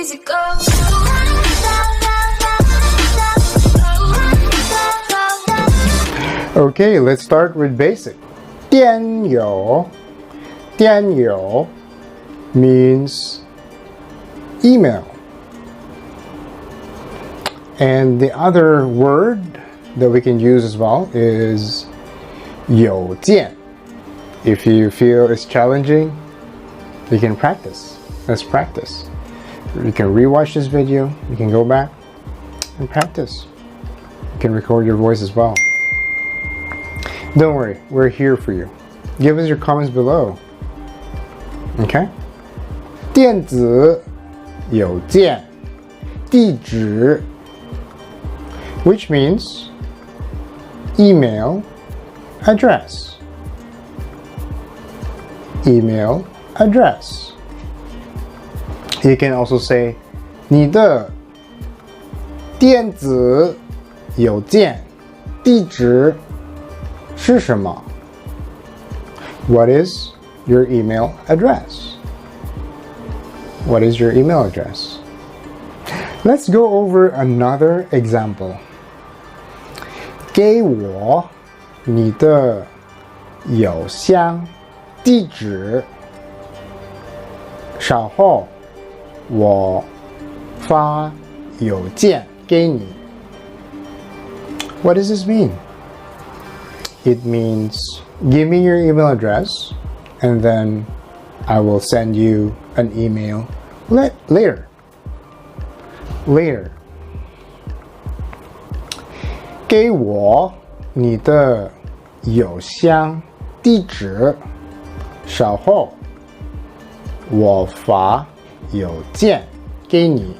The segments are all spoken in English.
easy go. Okay, let's start with basic. 电邮means email. And the other word that we can use as well is 邮件. If you feel it's challenging, you can practice. Let's practice. You can rewatch this video. You can go back and practice. You can record your voice as well. Don't worry, we're here for you. Give us your comments below. Okay? 电子邮件地址 which means email address. Email address. You can also say 你的电子邮件地址是什么? What is your email address? What is your email address? Let's go over another example. 给我你的邮箱地址，稍后我发邮件给你。What does this mean? It means give me your email address and then I will send you an email later. 给我你的邮箱地址，稍后我发邮件给你。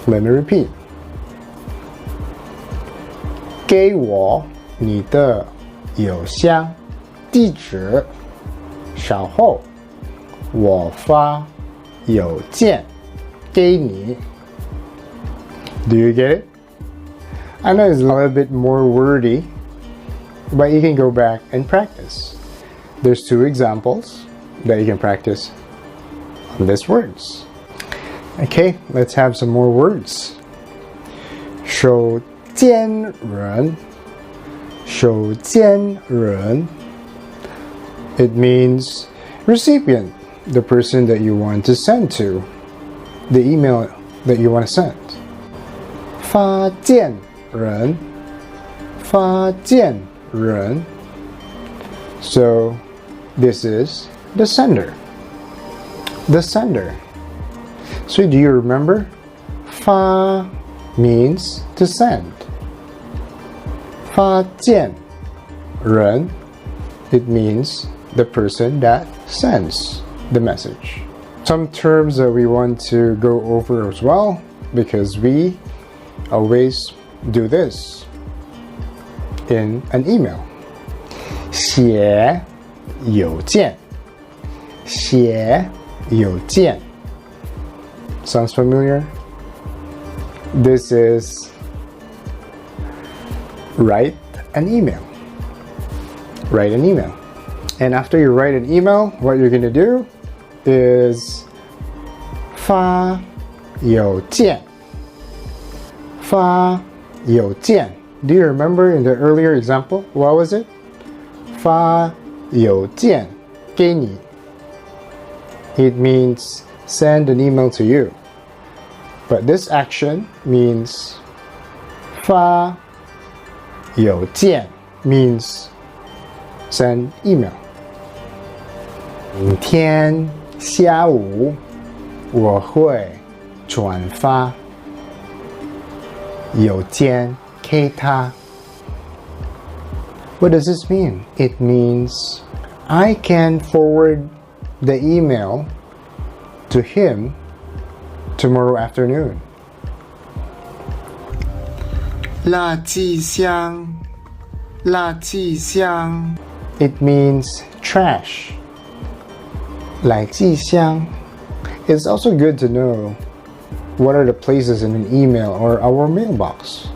Let me repeat. 给我你的邮箱地址，稍后我发邮件给你。Do you get it? I know it's a little bit more wordy, but you can go back and practice. There's 2 examples that you can practice on these words. Okay, let's have some more words. 收件人 It means recipient, the person that you want to send to, the email that you want to send. 发件人 So this is the sender. So do you remember? 发 means to send. 发件人 it means the person that sends the message. Some terms that we want to go over as well, because we always do this in an email. 写邮件 Sounds familiar? This is write an email. And after you write an email, what you're going to do is 发邮件 Do you remember in the earlier example? What was it? 发邮件给你 It means send an email to you. But this action means 发邮件 means send email. 明天下午我会转发邮件给他。What does this mean? It means I can forward the email to him tomorrow afternoon. 垃圾箱 It means trash. 垃圾箱 It's also good to know what are the places in an email or our mailbox,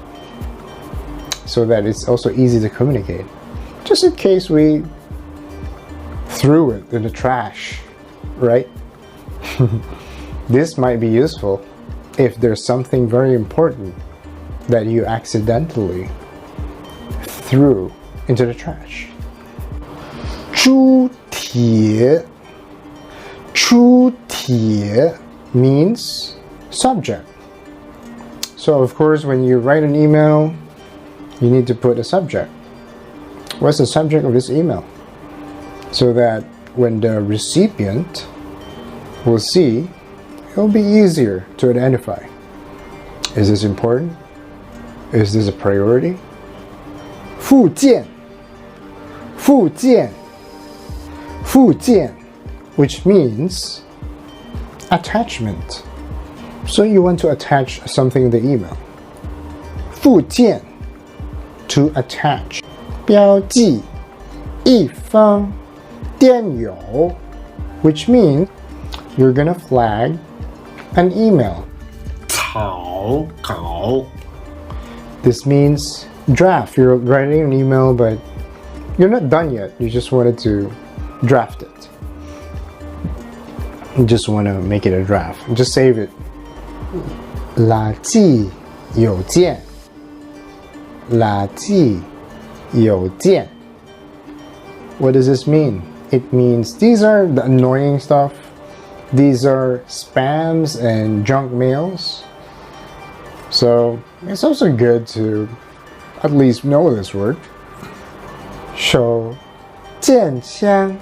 so that it's also easy to communicate. Just in case we threw it in the trash, right? This might be useful if there's something very important that you accidentally threw into the trash. 出帖 出帖 means subject. So of course when you write an email, you need to put a subject. What's the subject of this email? So that when the recipient will see, it'll be easier to identify. Is this important? Is this a priority? 附件 附件 附件 which means attachment. So you want to attach something in the email. 附件 to attach. 标记一封电邮 which means you're gonna flag an email. 草稿 This means draft. You're writing an email but you're not done yet. You just wanted to draft it. You just want to make it a draft. Just save it. 垃圾邮件垃圾邮件 What does this mean? It means these are the annoying stuff. These are spams and junk mails. So it's also good to at least know this word. 手件箱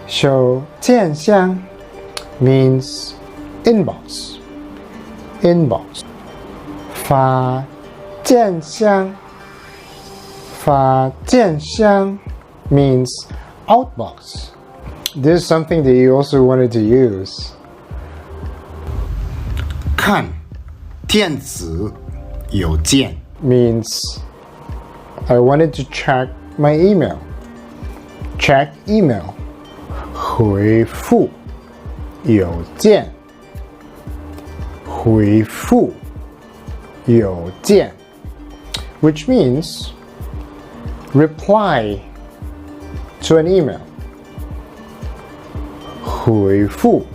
手件箱 means inbox. Inbox. 发件箱发件箱 means outbox. This is something that you also wanted to use. 看电子邮件 means I wanted to check my email. Check email. 回复邮件回复邮件 which means reply to an email. 回复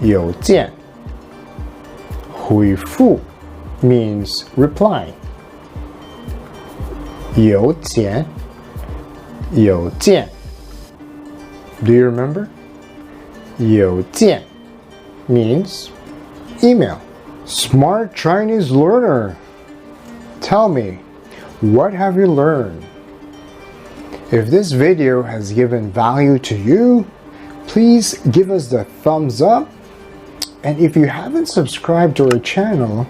邮件回复 means reply. 邮件邮件 Do you remember? 邮件 means email. Smart Chinese learner, tell me, what have you learned? If this video has given value to you, please give us the thumbs up. And if you haven't subscribed to our channel,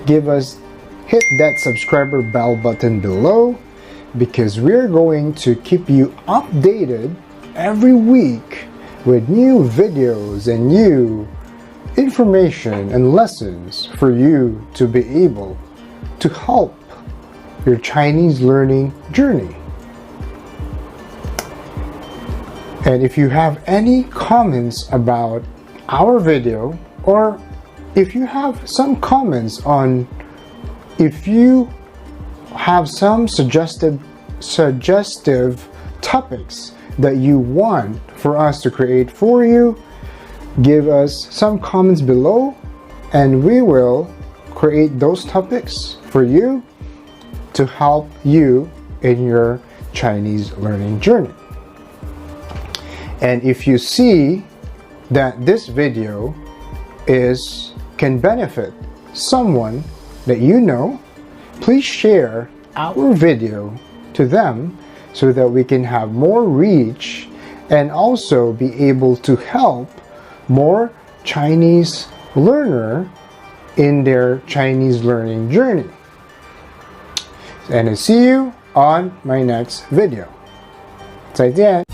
hit that subscriber bell button below, because we're going to keep you updated every week with new videos and new information and lessons for you to be able to help your Chinese learning journey. And if you have any comments about our video, or if you have some comments on if you have some suggestive topics that you want for us to create for you, give us some comments below and we will create those topics for you to help you in your Chinese learning journey. And if you see that this video can benefit someone that you know, please share our video to them so that we can have more reach and also be able to help more Chinese learner in their Chinese learning journey. And I see you on my next video. 再见。